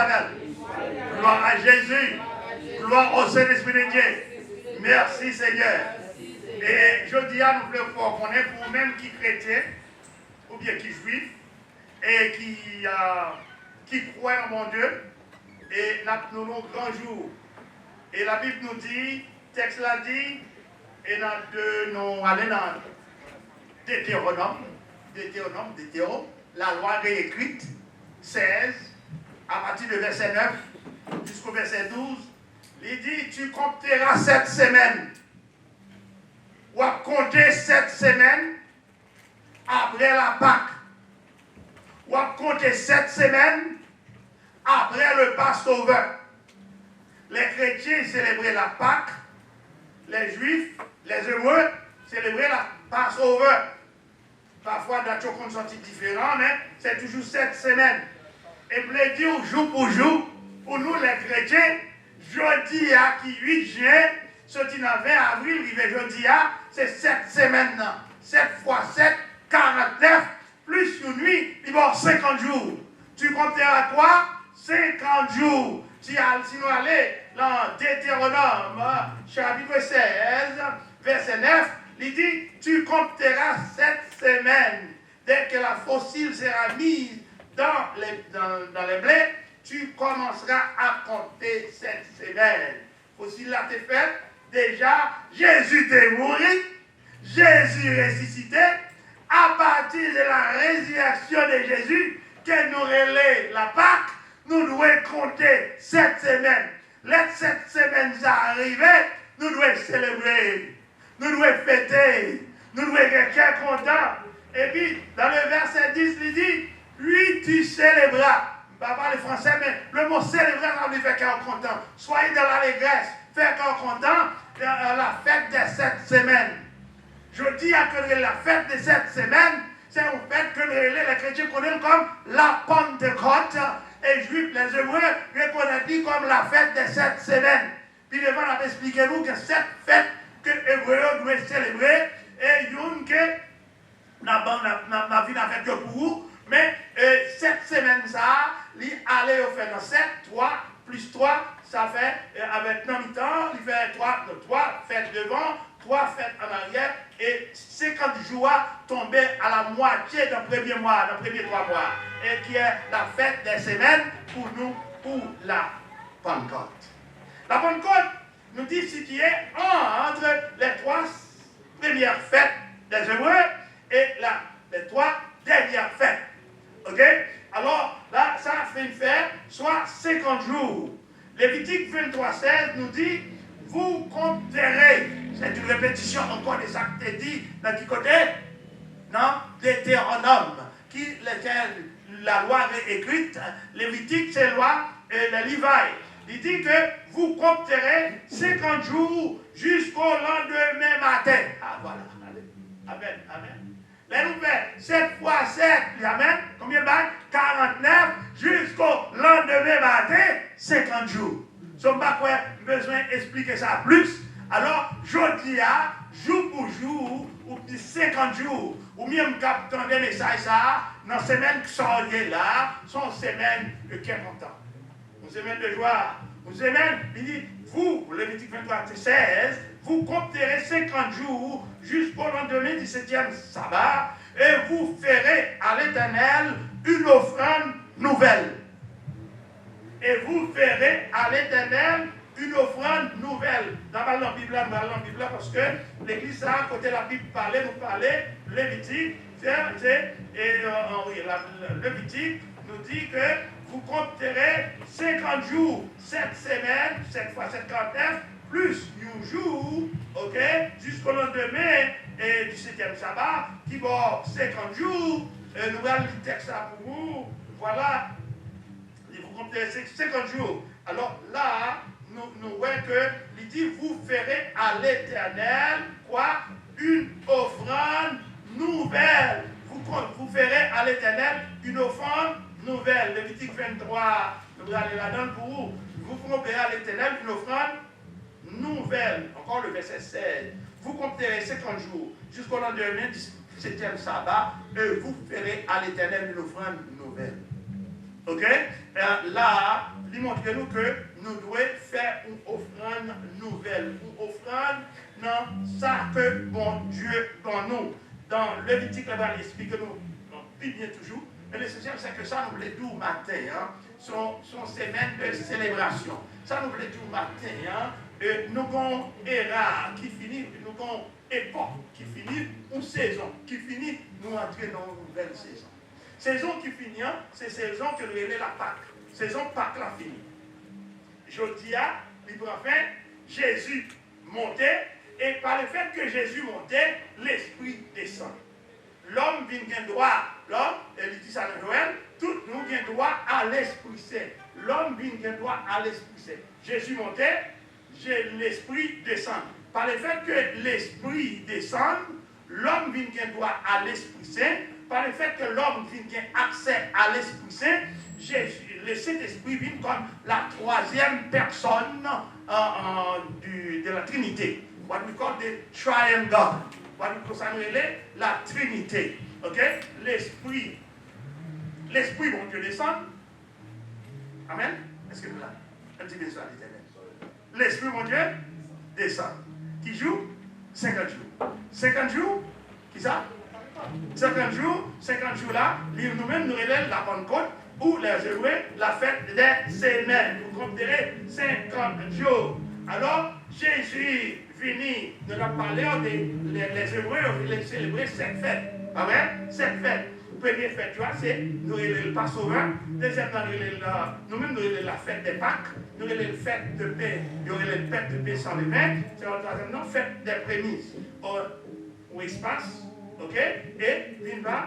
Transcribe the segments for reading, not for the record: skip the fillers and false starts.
l'Éternel. Gloire à Jésus. Gloire au Saint-Esprit de Dieu. Merci Seigneur. Et je dis à nous voulons connaître pour même qui chrétien, ou bien qui juif, et qui croit en mon Dieu, et nous avons grand jour. Et la Bible nous dit, texte l'a dit, et nous allons dans Deutéronome, la loi réécrite, 16, à partir du verset 9 jusqu'au verset 12, il dit, tu compteras 7 semaines. Ou à compter 7 semaines après la Pâque. Ou à compter 7 semaines après le Passover. Les chrétiens célébraient la Pâque, les juifs, les hébreux célébraient la Passover. Parfois, dans des sorties différents, mais c'est toujours 7 semaines. Et pour le dire jour pour jour, pour nous les chrétiens, jeudi à 8 juin, sorti dans 20 avril, jeudi à, c'est 7 semaines. 7 fois 7, 49, plus une nuit, il va y avoir 50 jours. Tu compteras quoi? 50 jours. Si nous allons dans Deutéronome, chapitre 16, verset 9, il dit, tu compteras 7 semaines. Dès que la fossile sera mise dans les blés, tu commenceras à compter 7 semaines. Fossile là t'es fait, déjà, Jésus t'est mort, Jésus ressuscité. À partir de la résurrection de Jésus, que nous relève la Pâque, nous devons compter 7 semaines. Les 7 semaines arrivées, nous devons célébrer, nous devons fêter, nous devons être contents. Et puis, dans le verset 10, il dit, puis tu célébreras. Je ne vais pas parler français, mais le mot célébrer, ça veut dire faire content. Soyez dans l'allégresse, faire content, la fête des 7 semaines. Je dis à que la fête des 7 semaines, c'est une fête que les chrétiens connaissent comme la Pentecôte, et les juifs, les hébreux, reconnaissent comme la fête des 7 semaines. Puis le vent a expliqué nous que cette fête que les hébreux doivent célébrer, et une que n'a vu avec eux pour vous, mais 7 semaines, ça, il allait au faire dans 7, 3, plus 3, ça fait, avec non mi-temps, il fait 3 fêtes devant, 3 fêtes en arrière, et 50 jours tomber à la moitié d'un premier mois, d'un premier 3 mois, et qui est la fête des semaines pour nous, pour la Pentecôte. La Pentecôte nous dit ce qui est entre les 3 premières fêtes des Hébreux et les 3 dernières fêtes. Ok? Alors, là, ça fait une fête, soit 50 jours. Lévitique 23, 16 nous dit, vous compterez. C'est une répétition encore de ça que tu dit dans quel côté? Non? Deutéronome, lequel la loi est écrite. Lévitique, c'est la loi de Lévi. Il dit que vous compterez 50 jours jusqu'au lendemain matin. Ah, voilà. Amen. Amen. Les nouvelles, 7 fois 7, amen. Combien de bagues? 49 jusqu'au lendemain matin, 50 jours. Si on n'a pas besoin d'expliquer ça plus, alors je dis à jour pour jour, ou 50 jours, ou même quand des messages, ça, dans la semaine qui sont là, sont semaines de 40 ans. Une semaine de joie. Une semaine, il dit, vous, Lévitique 23, 16, vous compterez 50 jours jusqu'au lendemain du 7e sabbat, et vous ferez à l'Éternel une offrande nouvelle. Et vous ferez à l'Éternel une offrande nouvelle. Dans la Bible, parce que l'Église, à côté de la Bible, nous parlait, Lévitique, Lévitique nous dit que vous compterez 50 jours, 7 semaines, 7 fois 7, 49, plus un jour, ok, jusqu'au lendemain et du 7e sabbat, qui va 50 jours. Nous allons le texte pour vous. Voilà, vous comptez 50 jours. Alors là, nous voyons que il dit, vous ferez à l'Éternel quoi? Une offrande nouvelle. Vous ferez à l'Éternel une offrande nouvelle. Lévitique 23, nous allons là-dedans pour vous. Vous ferez à l'Éternel une offrande nouvelle. Encore le verset 16. Vous compterez 50 jours jusqu'au lendemain du 7e sabbat et vous ferez à l'Éternel une offrande nouvelle. Ok? Là, montre nous que nous devons faire une offrande nouvelle, une offrande dans ça que bon Dieu dans nous. Dans Lévitique, il va expliquer nous bien toujours. Mais l'essentiel, c'est que ça nous voulait tout matin, hein, son semaine de célébration. Ça nous voulait tout matin, hein, nous avons une ère qui finit, nous avons une époque qui finit, une saison qui finit, nous entrons dans une nouvelle saison. Saison qui finit, hein, c'est saison que nous appelons la Pâque. Saison Pâque la finie. Je dis à fin, Jésus montait, et par le fait que Jésus montait, l'Esprit descend. L'homme vient droit, l'homme, il dit ça dans Joël, tout nous vient droit à l'Esprit Saint. L'homme vient droit à l'Esprit Saint. Jésus montait, l'Esprit descend. Par le fait que l'Esprit descend, l'homme vient droit à l'Esprit Saint. Par le fait que l'homme vient accès à l'Esprit Saint, Jésus, le Saint-Esprit vient comme la troisième personne de la Trinité. What we call the triune God. What we call la Trinité. Ok? L'Esprit, mon Dieu, descend. Amen? Est-ce que vous l'avez? Un petit message à l'Éternel. L'Esprit, mon Dieu, descend. Qui joue? 50 jours. 50 jours? Qui ça? 50 jours là, nous-mêmes nous relèvons la Pentecôte ou les Hébreux, la fête des semaines. Vous compterez 50 jours. Alors, Jésus fini de la parler les Hébreux, ils célébrer 7 fêtes. Amen? 7 fêtes. Première fête, tu vois, c'est nous le Passover. Deuxième, nous-mêmes, nous la fête des Pâques. Nous avons la fête de paix. Nous avons la fête de paix sans levain. C'est la troisième, non, fête des prémices. Au espace. Ok? Et viva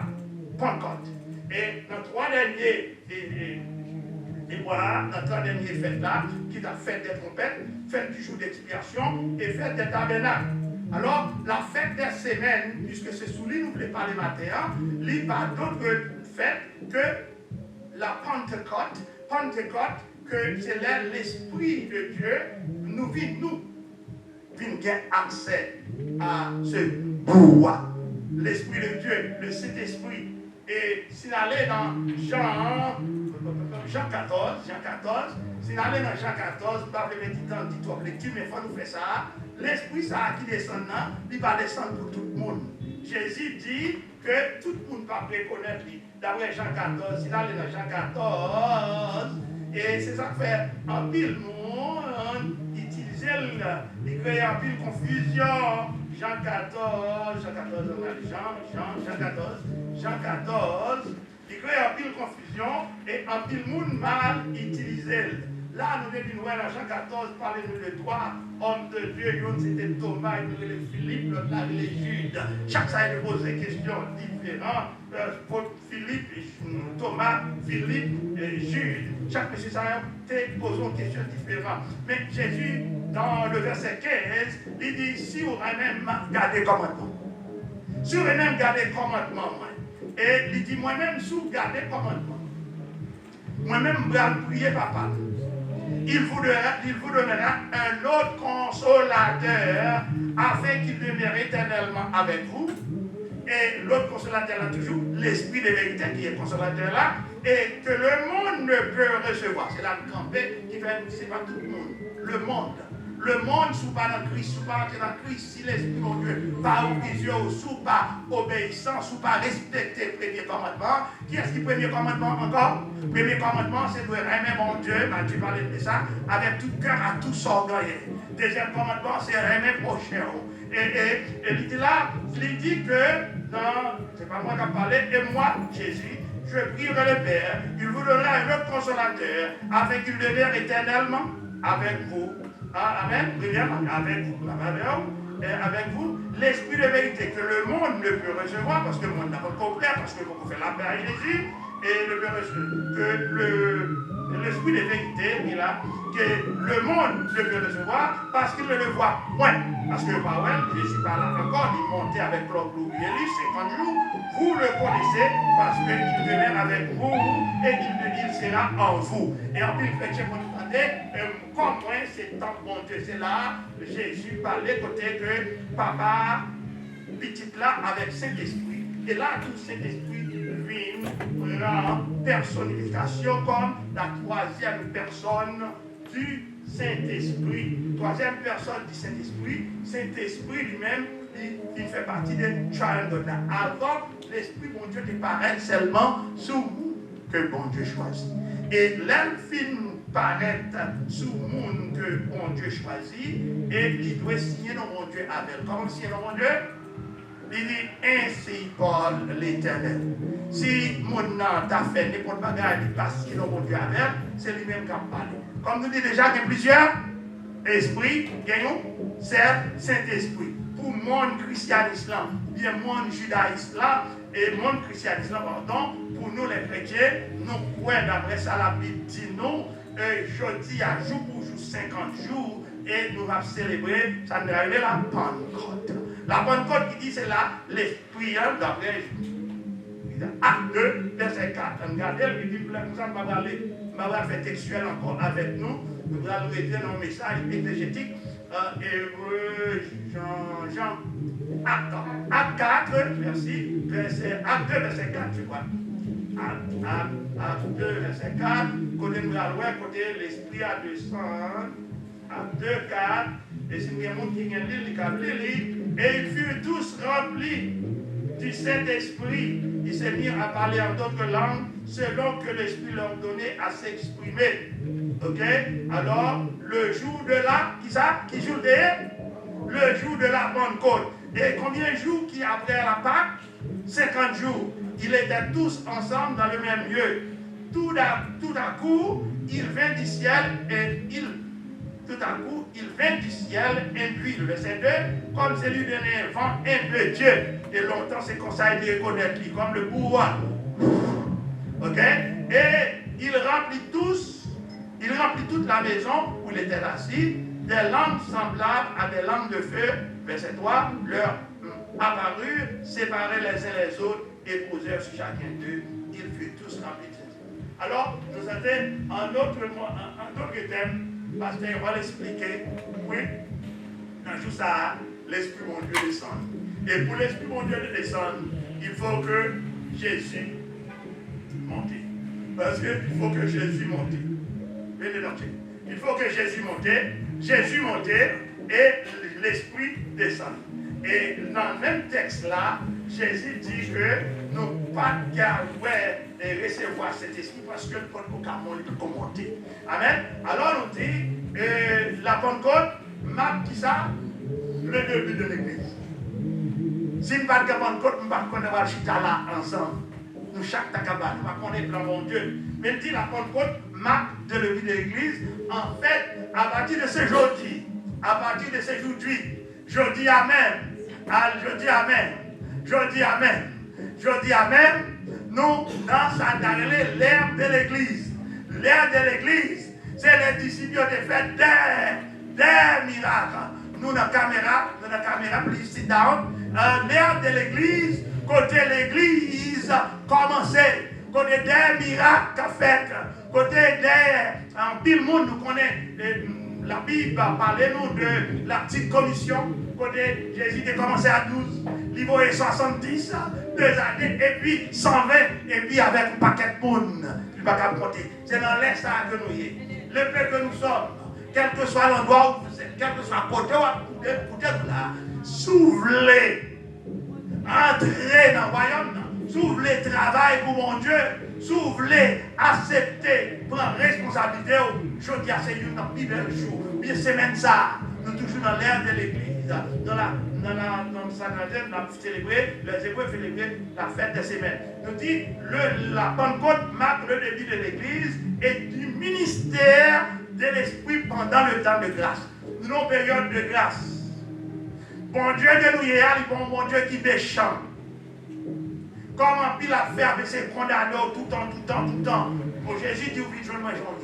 Pentecôte. Et dans 3 derniers, et voilà, dans 3 dernières fêtes là, qui est la fête des trompettes, fête du jour d'expiation et fête des tabernacles. Alors, la fête des semaines, puisque c'est sous lui, nous ne voulons pas les matin, il n'y a pas d'autre fête que la Pentecôte. Pentecôte, que c'est là l'Esprit de Dieu, nous vient accès à ce pouvoir. L'Esprit de Dieu, le Saint-Esprit. Et si on allait dans Jean 14, si on allait dans Jean 14, pas le petit temps, dit toi, mais il faut nous faire ça. L'Esprit, ça qui descend là, il va descendre pour tout le monde. Jésus dit que tout le monde va reconnaître lui. D'après Jean 14, si on allait dans Jean 14, et c'est ça qui fait un pile monde, utiliser, il crée un pile confusion. Jean 14, il crée un pile confusion et un pile monde mal utilisé. Là, nous devons voir dans Jean 14, parlez-nous de 3 hommes de Dieu. L'un c'était Thomas, l'autre c'était Philippe, l'autre là c'était Jude. Chaque fois, il pose des questions différentes. Philippe, Thomas, Philippe et Jude. Chaque monsieur, ça pose des questions différentes. Mais Jésus, dans le verset 15, il dit, si vous avez même gardé le commandement. Si vous avez même gardé le commandement, et il dit, moi-même, si vous gardez le commandement, moi-même, je vais prier papa. Il vous donnera un autre consolateur afin qu'il demeure éternellement avec vous. Et l'autre consolateur là toujours, l'esprit de vérité qui est consolateur là, et que le monde ne peut recevoir. C'est là le campé qui fait, c'est pas tout le monde. Le monde, sous pas dans Christ, sous pas entrer dans Christ, si l'esprit de Dieu, pas obéissant, sous pas obéissant, sous pas respecter le premier commandement. Qui est-ce qui est le premier commandement encore? Le premier commandement, c'est de aimer mon Dieu, tu parlais de ça, avec tout cœur, à tout son orgueil. Deuxième commandement, c'est aimer prochain. Et il dit là, il dit que, non, c'est pas moi qui ai parlé, et moi, Jésus, je prierai le Père, il vous donnera un autre consolateur, afin qu'il demeure éternellement avec vous. Amen. Avec vous, l'esprit de vérité que le monde ne peut recevoir, parce que le monde n'a pas compris, parce que vous faites la paix à Jésus, et que l'esprit de vérité, il a, que le monde ne peut recevoir, parce qu'il ne le voit point. Parce que Paul, Jésus parle encore, il montait avec l'homme glorieux, 50 jours, vous le connaissez, parce qu'il demeure avec vous, et il sera en vous. Et en plus, le chrétien, comme moi, c'est tant bon Dieu, c'est là, Jésus parlait côté que papa, petit là, avec Saint-Esprit. Et là, tout Saint-Esprit vient personnification comme la troisième personne du Saint-Esprit. Troisième personne du Saint-Esprit. Saint-Esprit lui-même, il fait partie des triangles. Avant, l'Esprit, bon Dieu, ne paraît seulement sous vous que bon Dieu choisit. Et l'elfine paraît sous le monde que bon Dieu choisit et il doit signer dans mon Dieu avec. Comment signer dans mon Dieu? Il dit ainsi parle l'Éternel. Si mon nom t'a fait n'importe quoi, il passe signer dans mon Dieu avec, c'est lui-même qui a parlé. Comme nous dit déjà, il y a plusieurs esprits, c'est Saint-Esprit. Pour le monde christianisme, bien le monde judaïsme et le monde christianisme, pardon, pour nous les chrétiens, nous croyons d'après ça la Bible dit nous, jeudi à jour pour jour 50 jours et nous allons célébrer, ça nous arrive la Pentecôte. La Pentecôte qui dit c'est là l'esprit d'après Acte 2, verset 4. Regardez, il dit, nous allons faire textuel encore avec nous. Nous allons rester dans le message exégétique. Hébreu, Jean, Acte 4, merci, Acte 2, verset 4, je crois. Acte 2, verset 4, côté nous allons côté l'esprit à 200, Acte 2, 4, et si nous avons qui vient lire, et ils furent tous remplis du Saint-Esprit. Ils s'est mis à parler en d'autres langues selon que l'Esprit leur donnait à s'exprimer. Ok? Alors, le jour de la, qui jour de? Le jour de la Pentecôte. Et combien de jours qui après la Pâque? 50 jours. Ils étaient tous ensemble dans le même lieu. Tout à coup, il vint du ciel et tout à coup, il vint du ciel un pluie. Le verset 2, comme c'est lui donné un vent, un peu Dieu. Et longtemps, c'est comme ça il reconnaître lui, comme le pouvoir. Ok? Et il remplit toute la maison où il était assis, des langues semblables à des langues de feu. Verset 3, leur apparurent, séparés les uns les autres, et posèrent sur chacun d'eux. Ils furent tous remplis de Saint-Esprit. Alors, nous avons un autre thème. Pasteur, on va l'expliquer. Oui, dans tout ça, l'Esprit mon Dieu descend. Et pour l'Esprit mon Dieu de descendre, il faut que Jésus monte. Parce qu'il faut que Jésus monte. Il faut que Jésus monte et l'Esprit descend. Et dans le même texte là, Jésus dit que nous pas de recevoir cet esprit parce que le Pentecôte peut commenter. Amen. Alors nous dit la Pentecôte marque qui ça? Le début de l'église. Si nous ne parlons pas de Pentecôte, nous ne parlons pas de chita là ensemble. Nous chaque takaba, nous ne parlons pas de mon Dieu. Mais dit la Pentecôte marque de début de l'église. En fait, à partir de ce jeudi, à partir de ce aujourd'hui, je dis Amen. Je dis Amen. Je dis Amen. Je dis Amen. Nous, dans sa l'ère de l'église. L'ère de l'église, c'est les disciples qui ont fait des miracles. Nous, dans la caméra, please sit down. L'ère de l'église, côté l'église, commençait. Côté des miracles qu'a fait. Côté des. En pile monde, nous connaissons. La Bible parle nous de la petite commission. Côté Jésus a commencé à 12, niveau 70, 2 années, et puis 120, et puis avec un paquet de monde. Il ne va pas compter. C'est dans l'Est que nous y sommes. Le peuple que nous sommes, quel que soit l'endroit où vous êtes, quel que soit le côté où vous êtes là, s'ouvrez, entrez dans le royaume, s'ouvrez, travail pour mon Dieu, s'ouvrez, acceptez, prendre responsabilité. Je dis à Seigneur dans le bel jour, bien semaine ça, nous toujours dans l'ère de l'église. Dans le Sanhedrin, nous avons célébré, les Hébreux célébré la fête des semaines. Nous dit, la Pentecôte marque le début de l'église et du ministère de l'Esprit pendant le temps de grâce. Nous avons une période de grâce. Bon Dieu de nous, il y a bon Dieu qui méchant. Comment il a fait avec ses condamnés tout le temps. Pour Jésus dit, oui, je ne mange pas.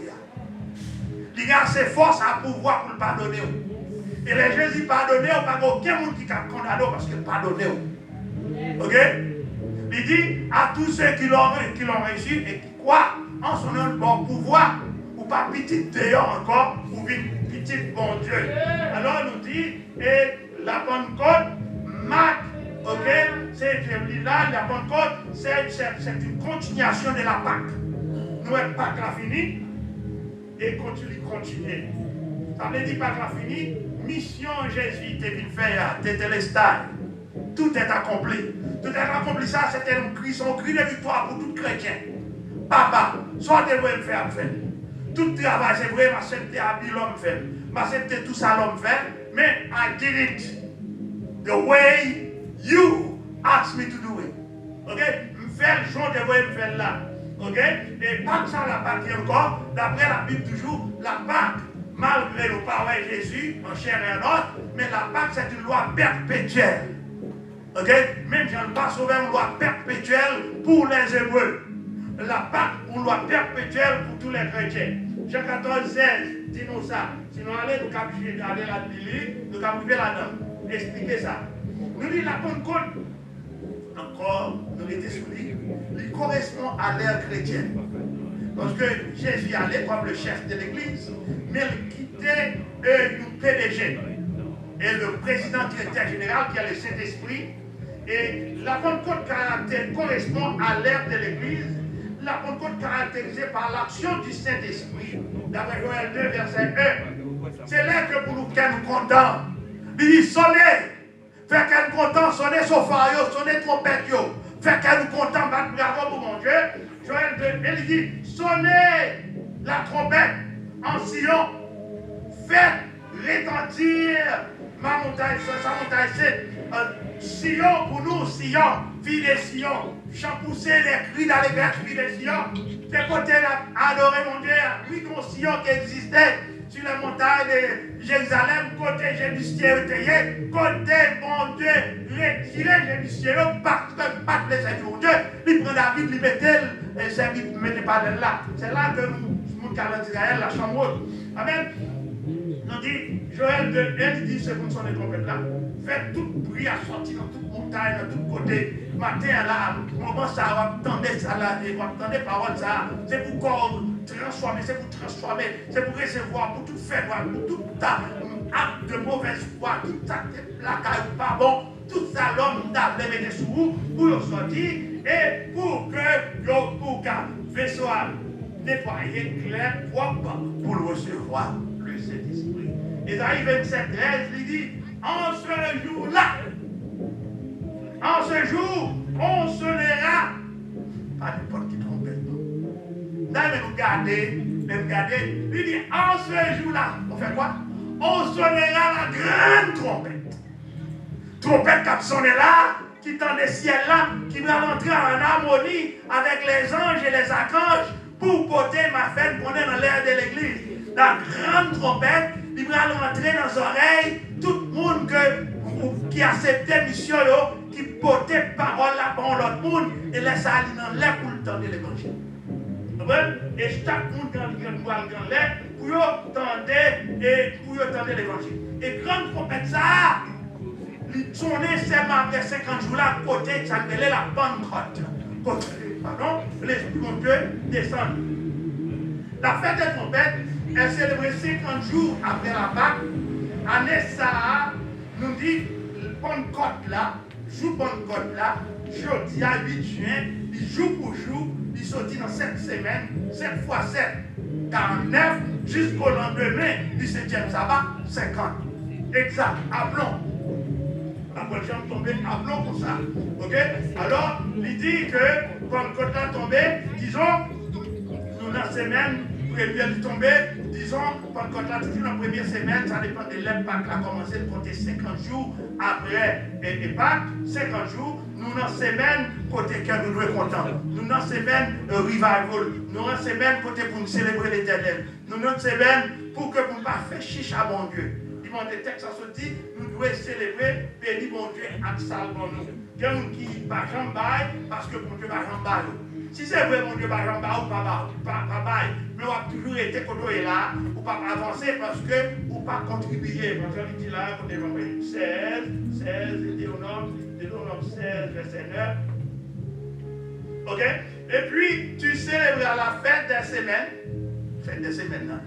Il a ses forces à pouvoir pour le pardonner. Et les Jésus pardonnés, il n'y a pas aucun monde qui a condamné parce qu'il pardonné. Ok? Il dit à tous ceux qui l'ont reçu et qui croient en son nom bon pouvoir, ou pas petit dehors encore, ou petit bon Dieu. Alors nous dit, et la Pentecôte marque Ok? C'est là, la Pentecôte, c'est une continuation de la Pâque. Nous, la Pâque la fini et continuer. Ça veut dire Pâque la fini, mission Jésus, t'es venu faire, t'es téléstal. Tout est accompli. Tout est accompli, ça, c'était un cri de victoire pour tout chrétien. Papa, soit tu veux me faire. Tout travail, c'est vrai, m'accepter habiller l'homme fait. M'accepter tout ça l'homme fait. Mais I did it the way you asked me to do it. Ok? Me faire le jour de vous me faire là. Ok? Et pas que ça la Pâque encore. D'après la Bible toujours, la Pâque, malgré le paroles de Jésus, en chair et en os, mais la Pâque c'est une loi perpétuelle. Ok? Même Jean le passe une loi perpétuelle pour les Hébreux. La Pâque, une loi perpétuelle pour tous les chrétiens. Jean 14, 16, dis-nous ça. Sinon, allez, nous allons aller là-dedans, nous allons vivre là-dedans. Expliquez ça. Nous disons la Pentecôte, encore, nous étions sur lui, il correspond à l'ère chrétienne. Parce que Jésus allait comme le chef de l'église, mais il quittait le PDG. Et le président directeur général qui a le Saint-Esprit. Et la Pentecôte correspond à l'ère de l'église. La Pentecôte caractérisée par l'action du Saint-Esprit. D'après Joël 2, verset 1. C'est là que pour nous sommes contents. Il dit sonnez. Fait qu'elle nous content, sonnez sofario, sonnez trompette. Fait qu'elle nous content, battre bravo pour mon Dieu. Joël 2, il dit sonnez la trompette en Sion. Faites retentir ma montagne, sa montagne, c'est Sion pour nous, Sion, fille de Sion. Champousser les cris dans les berges, fille de Sion. C'est côté adorer mon Dieu, oui, ton Sion qui existait sur les montagnes de Jérusalem, côté Jérusalem, côté mon Dieu, retiré Jérusalem, parce que pas les servir mon Dieu, il prend David, il mettait le service, il ne mettait pas de là. C'est là que nous avons Israël, la chambre. Amen. Nous dit, Joël 2, il dit, c'est comme son trompette là. Faites tout bruit à sortir dans toute montagne, dans tous côtés. Matin là, moment ça, on va attendre ça là, on va attendre parole ça. C'est pour qu'on transformer, c'est pour transformer, c'est pour recevoir, pour tout faire, pour tout acte de mauvaise foi, tout ça, la caille pas bon, tout ça, l'homme t'a mettre sous vous pour sortir et pour que vaisseau nettoyé, clair, propre, pour le recevoir le Saint-Esprit. Isaïe 27, 13, il dit, en ce jour-là, en ce jour, on sonnera. Pas n'importe qui trompette, non. D'ailleurs, nous garder. Il dit, en ce jour-là, on fait quoi? On sonnera la grande trompette. Trompette qui a sonné là, qui tend des ciels là, qui va rentrer en harmonie avec les anges et les archanges pour porter ma fête qu'on est dans l'air de l'église. La grande trompette, il va rentrer dans les oreilles, tout le monde qui acceptait mission, qui portait parole là pour l'autre monde et laisse aller dans l'air pour le temps de l'évangile. Et chaque monde dans l'air pour tendre l'évangile. Et grande trompette ça, il sonnait seulement après 50 jours là, côté, ça s'appelait la Pentecôte. Pardon, l'Esprit de Dieu descend. La fête des trompettes est célébrée 50 jours après la Pâque. Année ça, nous dit, Pentecôte là, jour Pentecôte là, jeudi à 8 juin, il jour pour jour, il sortit dans 7 semaines, 7 x 7, 49, jusqu'au lendemain du 7e sabbat, 50. Exact, appelons. Après le jambe tombé, appelons pour ça. Ok? Alors, il dit que Pentecôte là tombé, disons, nous dans la semaine, première de tomber, disons, Pentecôte là, toujours la première semaine, ça dépend de l'ère Pâques, là, commencer de compter 50 jours après et Pâques, 50 jours, nous dans la semaine, côté que nous devons être contents. Nous dans la semaine, revival, nous dans la semaine, côté pour nous célébrer l'éternel. Nous dans la semaine, pour que vous ne pas faire chiche à mon Dieu. Dans des textes, ça se dit, nous devons célébrer, bénir mon Dieu, à ça pour nous. Il y a des gens qui ne va jamais bailler parce que mon Dieu va jamais bailler. Si c'est vrai, mon Dieu va jamais bailler ou pas bailler, mais on a toujours été contrôlé là, ou pas avancer parce que, ou pas contribuer. Parce qu'on dit là, on est 16, Deutéronome 16, verset 9. Ok? Et puis, tu célébreras la fête des semaines là,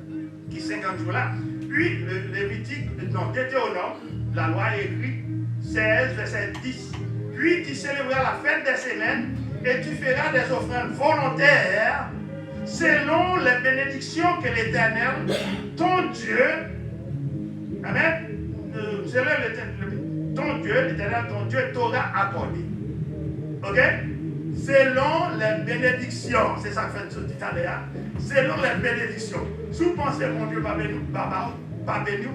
qui 50 jours là. Puis, le Lévitique, non, Deutéronome, la loi est écrite, 16, verset 10, Puis tu célébreras la fête des semaines et tu feras des offrandes volontaires selon les bénédictions que l'Éternel, ton Dieu, amen, selon ton Dieu, l'Éternel, ton Dieu t'aura accordé. Ok? Selon les bénédictions, c'est ça que fait tout à l'heure, selon les bénédictions. Si vous pensez, mon Dieu, pas béni, pas béni,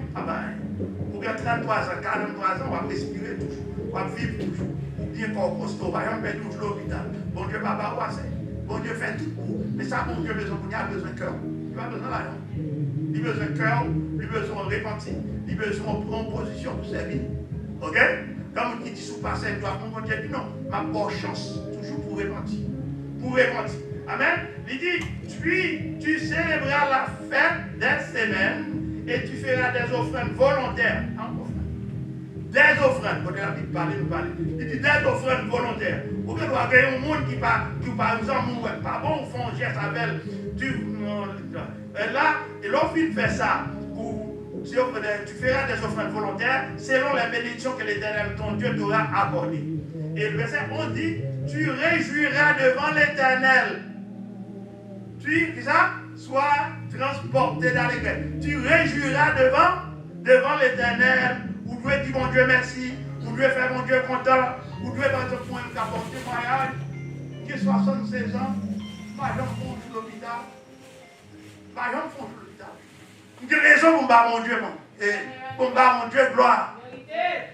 pour 33 ans, 43 ans, on va respirer toujours, on va vivre toujours. Bien qu'on costaud, on va perdre toujours l'hôpital. Bon Dieu, papa, on va bon Dieu fait tout pour. Mais ça, bon Dieu, il a besoin de cœur. Il a besoin d'argent. Il a besoin de cœur, il a besoin de repentir, il a besoin de prendre position pour servir. Ok? Comme il dit sous passé, il doit prendre Dieu, non, ma bonne chance, toujours pour repentir. Pour repentir. Amen? Il dit, puis tu célébreras la fête des semaines et tu feras des offrandes volontaires. Des offrandes, quand la Bible parle, nous parle. Il dit des offrandes volontaires. Pour que nous ayons un monde qui par exemple, pas bon, font un geste avec là, et l'offre fait ça. Tu feras des offrandes volontaires selon la bénédiction que l'Éternel, ton Dieu, t'aura accordée. Et le verset 11 dit, tu réjouiras devant l'Éternel. Tu, ça, sois transporté dans les grèves. Tu réjouiras devant l'Éternel. Vous devez dire mon Dieu merci. Vous devez faire mon Dieu content. Vous devez par exemple pour un témoignage qui est 76 ans. Par exemple, font l'hôpital. Par exemple, font l'hôpital. Vous avez raison pour me battre mon Dieu, pour me battre mon Dieu gloire.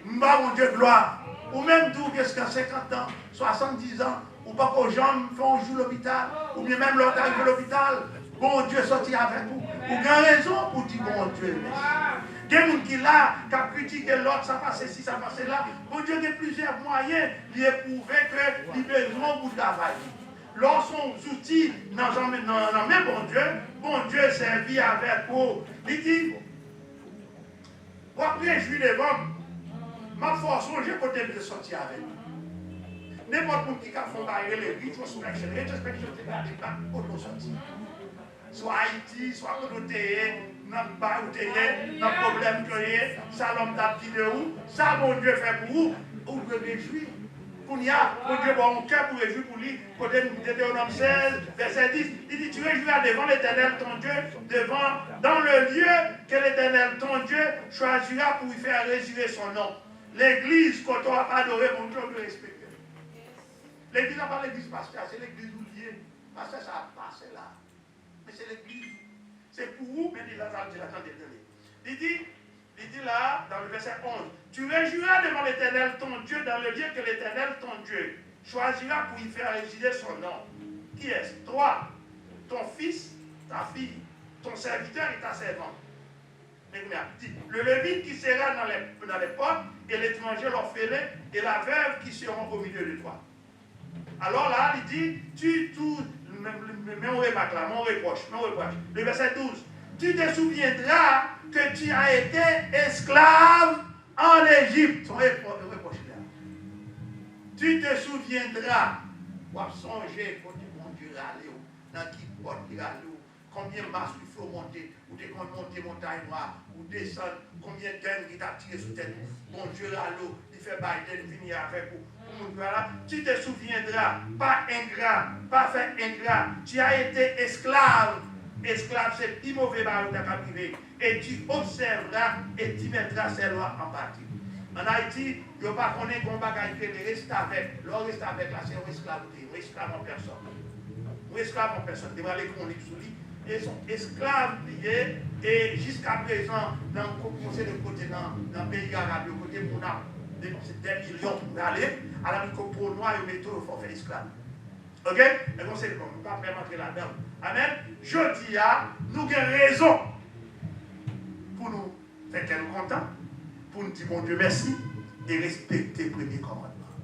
Me battre mon Dieu gloire. Ou même tout, qu'est-ce qu'à 50 ans, 70 ans, ou pas qu'aux gens font jouer l'hôpital, ou bien même l'autre arrive à l'hôpital, bon Dieu sorti avec vous. Ou bien raison pour dire bon Dieu merci. Il y a des gens qui là, qui a critiqué l'autre, ça passe ici, ça passe là. Bon Dieu a plusieurs moyens d'éprouver que il a besoin pour travailler. Lorsqu'on outils dans le même bon Dieu servit avec vous. Il dit, après je suis devant, ma force, j'ai côté de sortir avec vous. N'importe qui a fait les rétrospection, c'est pas pour nous sortir. Soit Haïti, soit côté, dans le problème que ça l'homme t'a dit de vous, ça mon Dieu fait pour vous, vous devez réjouir. Pour y a, mon Dieu, bon cœur pour réjouir pour lui, côté Deutéronome 16, verset 10, il dit, tu réjouiras devant l'Éternel ton Dieu, dans le lieu que l'Éternel ton Dieu choisira pour y faire résider son nom. L'église, quand on a adoré, mon Dieu, on peut respecter. L'église n'est pas l'église pastorale, c'est l'église oubliée. Parce que ça a passé là. Mais c'est l'église. C'est pour vous, mais il dit là, dans le verset 11, tu réjouiras devant l'Éternel ton Dieu, dans le lieu que l'Éternel ton Dieu choisira pour y faire résider son nom. Qui est-ce? Toi, ton fils, ta fille, ton serviteur et ta servante. Le Lévite qui sera dans les portes, et l'étranger, l'orphelin, et la veuve qui seront au milieu de toi. Alors là, il dit, mon reproche. Le verset 12, tu te souviendras que tu as été esclave en Égypte. Son reproche là. Tu te souviendras, ou à songer, quand mon Dieu aller, dans qui porte il aller, combien de masses il faut monter, ou de monter montagne noire, ou descendre, combien de gangs il t'a tiré sous tête. Mon Dieu à l'eau, il fait Biden venir avec vous. Voilà. Tu te souviendras, pas ingrat, pas fait ingrat. Tu as été esclave. Esclave, c'est le mauvais barreau qui a privé. Et tu observeras et tu mettras ces lois en pratique. En Haïti, il n'y a pas qu'on ait un bagage qui reste avec. L'on reste avec là, c'est un esclave en personne. Un esclave en personne. Ils vont aller chronique sous lui. Ils sont esclaves liés. Et jusqu'à présent, dans le côté dans le pays arabe, le côté Mouna, c'est des millions pour aller. À la micro noir, ils mettent au forfait esclave. Ok? Et donc c'est bon, nous ne pouvons pas rentrer là-dedans. Amen. Je dis à nous avons raison pour nous faire qu'elle nous content, pour nous dire mon Dieu merci et respecter les premiers commandements.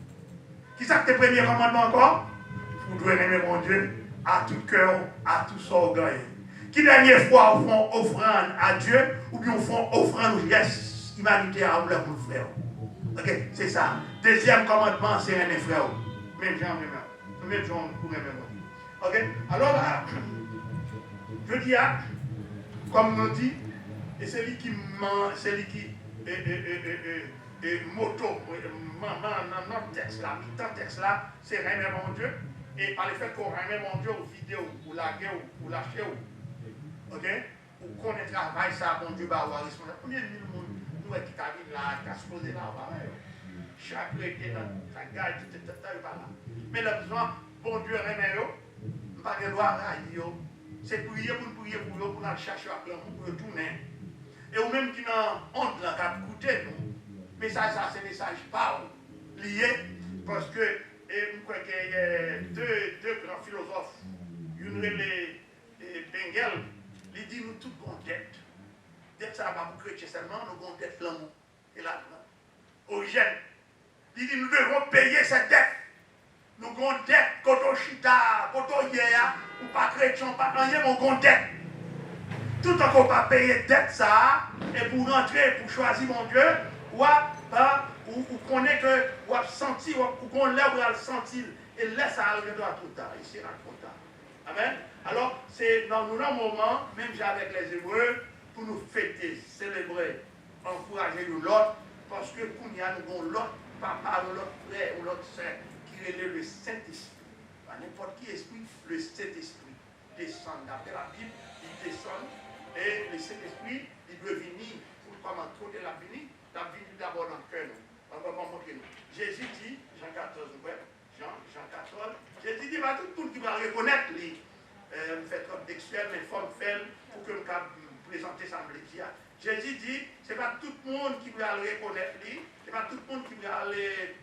Qui ça que tes premiers commandements encore? Vous devez aimer mon Dieu à tout cœur, à tout son orgueil. Qui dernière fois vous font offrande à Dieu ou bien vous font offrande aux gestes humanitaires à vous pour le frère? Ok, c'est ça. Deuxième commandement, c'est un frère. Même Jean, même Jean, pour même. Ok, alors là, je dis, comme nous dit, et c'est lui qui ment, c'est lui qui moto, dans notre texte là, mi-temps texte là, c'est aimer mon Dieu. Et par le fait qu'on aime mon Dieu ou vidéo, ou la guerre, ou lâcher, ok? Ou qu'on est travail, ça, mon Dieu, va avoir responsable. Combien de mille monde nous qui arrivent là, qui a supposé là, chaque été dans sa garde, tout est pas là. Mais le besoin, bon Dieu, aime pas de loi à c'est prier pour nous chercher à l'amour, pour retourner. Et ou même qui n'ont honte là, qui a écouté nous. Mais ça c'est des messages pas liés, parce que je crois qu'il y a deux grands philosophes, une les Bengel, ils disent nous tous avons dette. Dette ça va pas pour chrétiens seulement, nous avons dette l'amour et l'argent. Aux jeunes, ils disent nous devons payer cette dette. Nous avons dette, quand on chita, quand on y est, ou pas chrétien, pas rien, nous avons dette. Tout en qu'on pas payer dette ça, et pour rentrer, pour choisir mon Dieu, ou qu'on est que, ou senti, ou qu'on lève à le sentir, et laisse à aller à tout tard, ici à tout tard. Amen. Alors, c'est dans nos moments, même avec les Hébreux, pour nous fêter, célébrer, encourager l'autre, parce que pour nous avons l'autre papa, ou l'autre frère, ou l'autre soeur, qui est le Saint-Esprit. N'importe qui esprit, le Saint-Esprit descend. D'après la Bible, il descend, et le Saint-Esprit, il doit venir, pour comment côté la venir d'abord dans le cœur. On va montrer nous. Jésus dit, Jean 14, Jean 14, Jésus dit, tout le monde qui va reconnaître les fait trop textuel, mais il faut me faire pour que je me présente ça me dire. Jésus dit, ce n'est pas tout le monde qui va le reconnaître lui, ce n'est pas tout le monde qui va le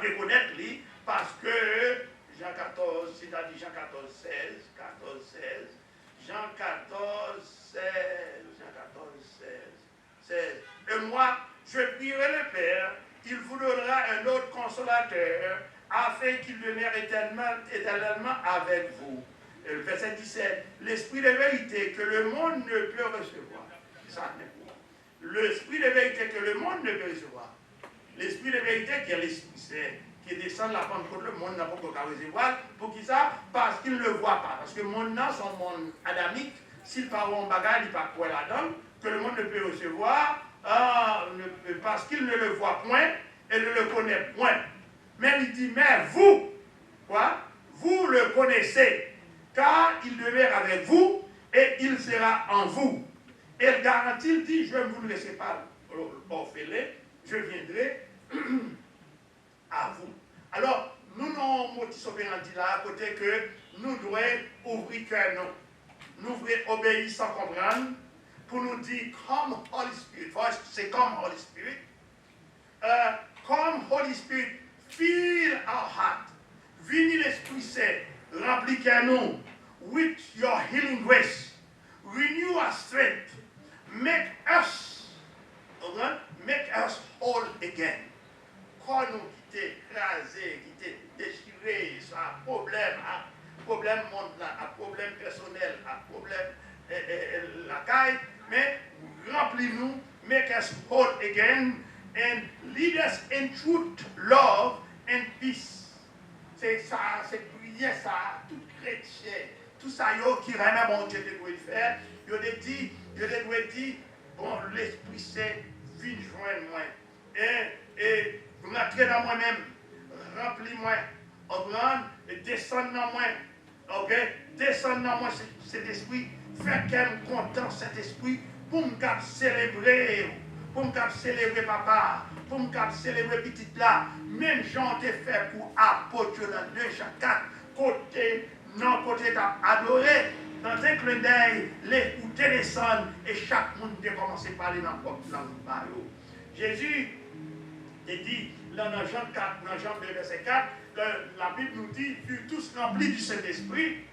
reconnaître lui, parce que Jean 14, c'est-à-dire Jean 14, 16, Jean 14, 16, et moi, je prierai le Père, il vous donnera un autre consolateur, afin qu'il demeure éternellement avec vous. Et le verset 17, l'esprit de vérité que le monde ne peut recevoir. Ça n'est pas. L'esprit de vérité que le monde ne peut recevoir. L'esprit de vérité qui est l'esprit saint, qui descend la Pentecôte, le monde n'a pas encore recevoir. Pour qui ça? Parce qu'il ne le voit pas. Parce que le monde dans son monde adamique, s'il parle en bagage, il ne parle pas là-dedans, que le monde ne peut recevoir, parce qu'il ne le voit point et ne le connaît point. Mais il dit, mais vous, quoi? Vous le connaissez, car il demeure avec vous et il sera en vous. Et il garantit, il dit, je ne vous laisserai pas orphelin, je viendrai à vous. Alors, nous n'avons dit là, à côté que nous devons ouvrir cœur, nous devons obéir sans comprendre, pour nous dire, come Holy Spirit. First, c'est come Holy Spirit. Come Holy Spirit, fill our heart. Venez l'Esprit Saint, remplis-nous with your healing grace. Renew our strength. Make us whole again. Quand nous quitter, écraser, quitter, déchirer, ça problème monde là, un problème personnel, un problème la caille, mais remplis-nous, make us whole again, and lead us in truth, love, and peace. C'est ça, c'est prier ça, tout chrétien, tout ça, qui remet mon Dieu de doit faire, il doit dire, bon, l'Esprit Saint, viens joindre moi, et vous m'attirez dans moi-même, remplis-moi, et descends dans moi, ok, descends dans moi cet esprit, fais qu'elle me content cet esprit, pour me célébrer, papa, pour me célébrer petite là, même j'en ai fait pour apôtre dans 2 Jean 4, côté adoré, dans un clin d'œil, l'écouter descendre et chaque monde a commencé à parler dans la langue. Jésus dit, dans Jean 4, dans Jean 2, verset 4, la Bible nous dit, furent tous remplis du Saint-Esprit,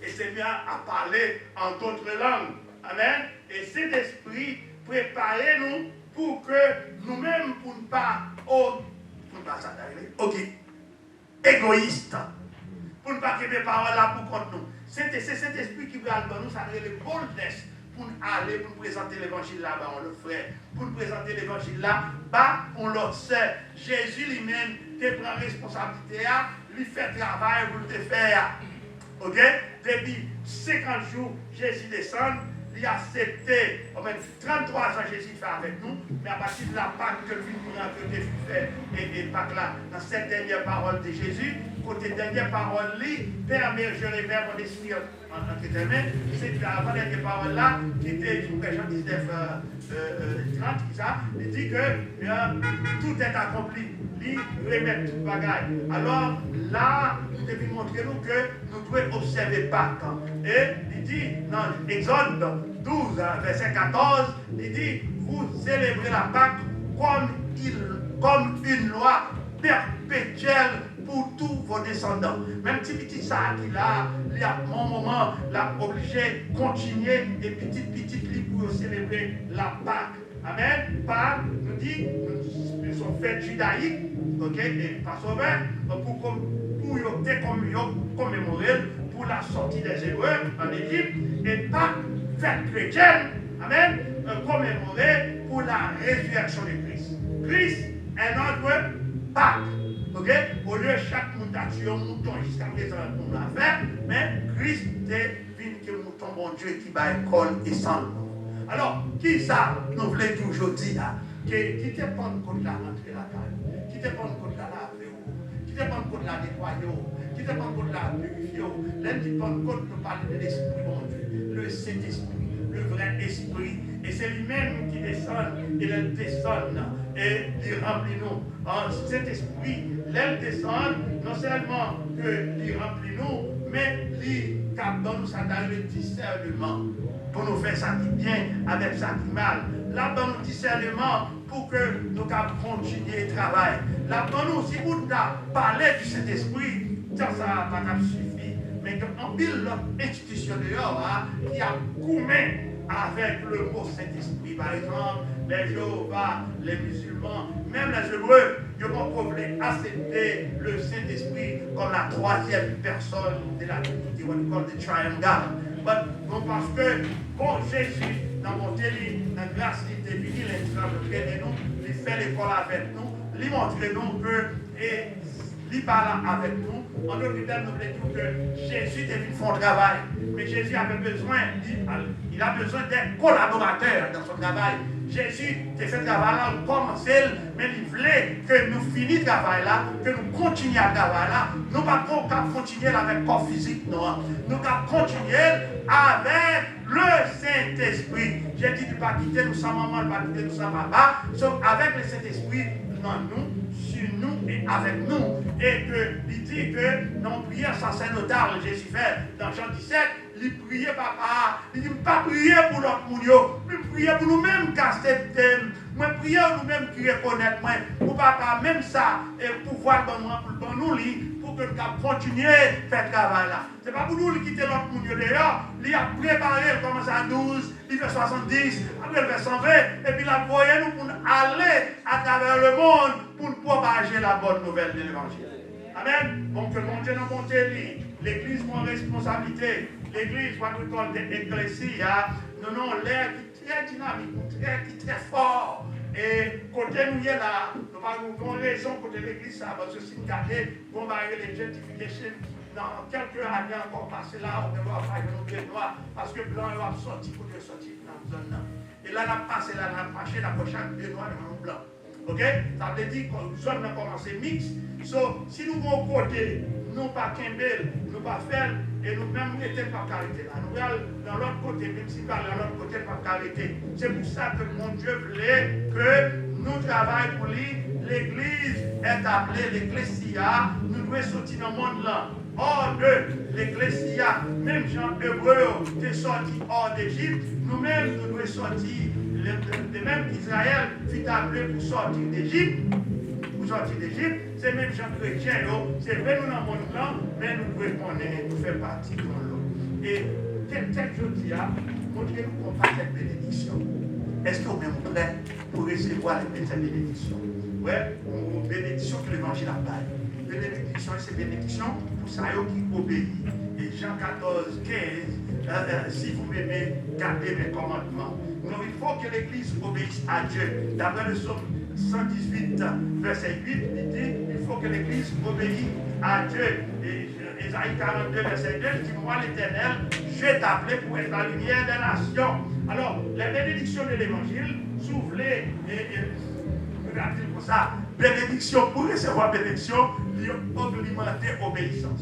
et c'est bien à parler en d'autres langues. Amen. Et cet esprit, préparez-nous pour que nous-mêmes, pour ne pas égoïste, pour ne pas que mes paroles là pour contre nous. C'est cet esprit qui va dans nous, ça veut le boldness pour aller, pour nous présenter l'évangile là-bas, on le fait. Pour nous présenter l'évangile là-bas, on l'autre sait. Jésus lui-même, te prend responsabilité, lui fait travail pour te faire. Ok? Depuis 50 jours, Jésus descend, il a accepté, 33 ans Jésus fait avec nous, mais à partir de la Pâque que le que Jésus fait, et Pâque là, dans cette dernière parole de Jésus, côté dernière parole, permet, je révère mon esprit en chrétien, c'est avant la dernière parole là, qui était, Jean 19, 30, il dit que tout est accompli. Il remet tout bagaille. Alors là, nous devons montrer nous que nous devons observer Pâques. Et il dit, dans Exode 12, verset 14, il dit, vous célébrez la Pâque comme une loi perpétuelle pour tous vos descendants. Même si petit ça qui là, il y a un moment, l'a obligé de continuer et petit pour célébrer la Pâque. Amen. Pâques nous dit, nous sommes fêtes judaïques, ok, et Passover, pour commémorer pour la sortie des Hébreux en Égypte, et Pâques, fête chrétienne, amen, commémorer pour la résurrection de Christ. Christ est notre Pâques. Ok? Au lieu de chaque mouton tuer un mouton jusqu'à présent, on l'a fait, mais Christ est venu que mouton, bon Dieu, qui va école et sans. Alors, qui ça, nous voulons toujours dire, qui te prend contre la rentrée la caille, qui te prend contre la laver, qui te prend contre la nettoyer, qui te prend contre la purifier, l'un qui prend contre nous parler de l'Esprit, bon Dieu, le Saint-Esprit, le vrai Esprit, et c'est lui-même qui descend, et il descend, et il remplit nous. En cet esprit, l'aile descend, non seulement que il remplit nous, mais il capte nous ça dans le discernement pour nous faire ça qui bien avec ça qui mal. Là, dans le discernement pour que nous puissions continuer le travail. Là, dans nous, si vous parlez du Saint-Esprit, ça n'a pas suffi. Mais qu'en pile l'autre institution dehors, qui a coupé avec le mot Saint-Esprit, par exemple, les Jéhovah, les musulmans, même les Hébreux, ils vont pouvoir accepter le Saint-Esprit comme la troisième personne de la Trinité, what we call the Triune God. Donc parce que, bon, Jésus, dans mon délit, dans la grâce, il est venu, il est nous, il fait l'école avec nous, il montre nous que, et il parle avec nous. En d'autres termes, nous voulons dire que Jésus est venu faire un travail, mais Jésus avait besoin, il a besoin d'être collaborateur dans son travail. Jésus a fait ce travail-là, nous commençons, mais il voulait que nous finissions ce travail-là, que nous continuions à travail-là. Nous ne pouvons pas continuer avec le corps physique, non. Nous devons continuer avec le Saint-Esprit. J'ai dit, tu ne vas pas quitter nous sans maman, tu ne vas pas quitter nous sans papa. Sauf avec le Saint-Esprit, dans nous, sur nous et avec nous. Et que, il dit que, dans prière sans sacerdotal, Jésus fait dans Jean 17, il priait papa, il dit pas prier pour l'autre monde, mais prier pour nous-mêmes qui acceptons, mais prier pour nous-mêmes qui reconnaissent, pour papa, même ça, et pouvoir pour nous, pour que nous continuions à faire ce travail-là. Ce n'est pas pour nous quitter l'autre monde d'ailleurs, il a préparé, il commence à 12, il fait 70, après il fait 120, et puis il a envoyé nous pour aller à travers le monde pour propager la bonne nouvelle de l'évangile. Amen. Donc que mon Dieu nous monte l'Église prend responsabilité. L'Église, what we call the Ecclesia, nous avons l'air qui est très dynamique, qui est très fort. Et côté nous est là, nous avons raison côté l'Église, ça, parce que si nous regardons, on va aller les gentrifications, dans quelques années encore passé là, on va faire nos noirs, parce que blanc va sortir pour sortir dans la zone là. Et là, on a passé, là, on a marché, la prochaine bleu noir et blanc. Ok? Ça veut dire que la zone a commencé mixte. So, si nous avons côté, nous pas Kimbel, nous pas faire, et nous-mêmes, nous n'étions pas carité là. Nous allons dans l'autre côté, même si nous allons dans l'autre côté, pas carité. C'est pour ça que mon Dieu voulait que nous travaillions pour lui. L'Église est appelée l'Ecclésia. Nous devons sortir dans le monde là. Hors de l'Ecclésia, même Jean Hébreu est sorti hors d'Égypte. Nous-mêmes, nous devons sortir. De même qu'Israël fut appelé pour sortir d'Égypte. Pour sortir d'Égypte, c'est même gens chrétiens, c'est vrai nous dans le monde là, mais nous devons connaître, nous faire partie de l'autre. Et tel jour dit, montrez-nous qu'on passe cette bénédiction. Est-ce que vous êtes prêts pour recevoir cette bénédiction? Oui, une bénédiction que l'évangile a parlé. Les bénédictions, c'est bénédiction pour ça qui obéit. Et Jean 14, 15, si vous m'aimez, gardez mes commandements. Donc il faut que l'Église obéisse à Dieu. D'après le psaume 118, verset 8, il dit il faut que l'Église obéisse à Dieu. Et Ésaïe 42, verset 2, il dit, moi l'Éternel, je vais t'appeler pour être la lumière des nations. Alors, les bénédictions de l'Évangile, soufflez regardez comme ça, bénédiction pour recevoir bénédiction, augmenter obéissance.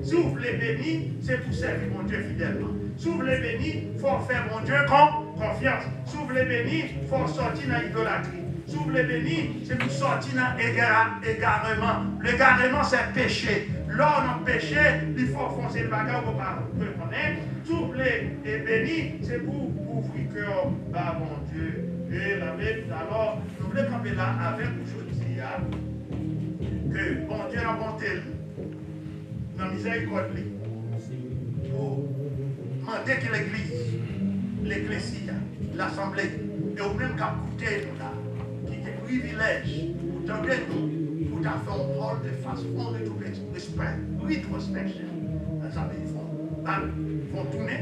Si vous voulez bénir, c'est pour servir mon Dieu fidèlement. Si vous voulez bénir, il faut faire mon Dieu confiance. Si vous voulez bénir, il faut sortir dans l'idolâtrie. Si vous voulez bénir, c'est pour sortir dans l'égarement. L'égarement, c'est péché. L'homme péché, il faut foncer le bagage pour ne pas connaître. Si vous voulez bénir, c'est pour ouvrir le cœur par mon Dieu. Et la Bible, alors, nous voulons camper là avec aujourd'hui que bon Dieu a monté dans la miséricorde pour demander que l'Église, l'Assemblée, et au même qu'à écouter nous là, qui est privilège pour t'aider nous, pour t'avoir un rôle de façon de tout rétrospection. Les amis vont tourner,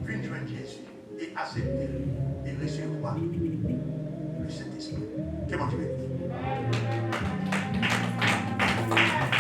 venir joindre Jésus et accepter et recevoir le Saint-Esprit. Que mon Dieu bénisse.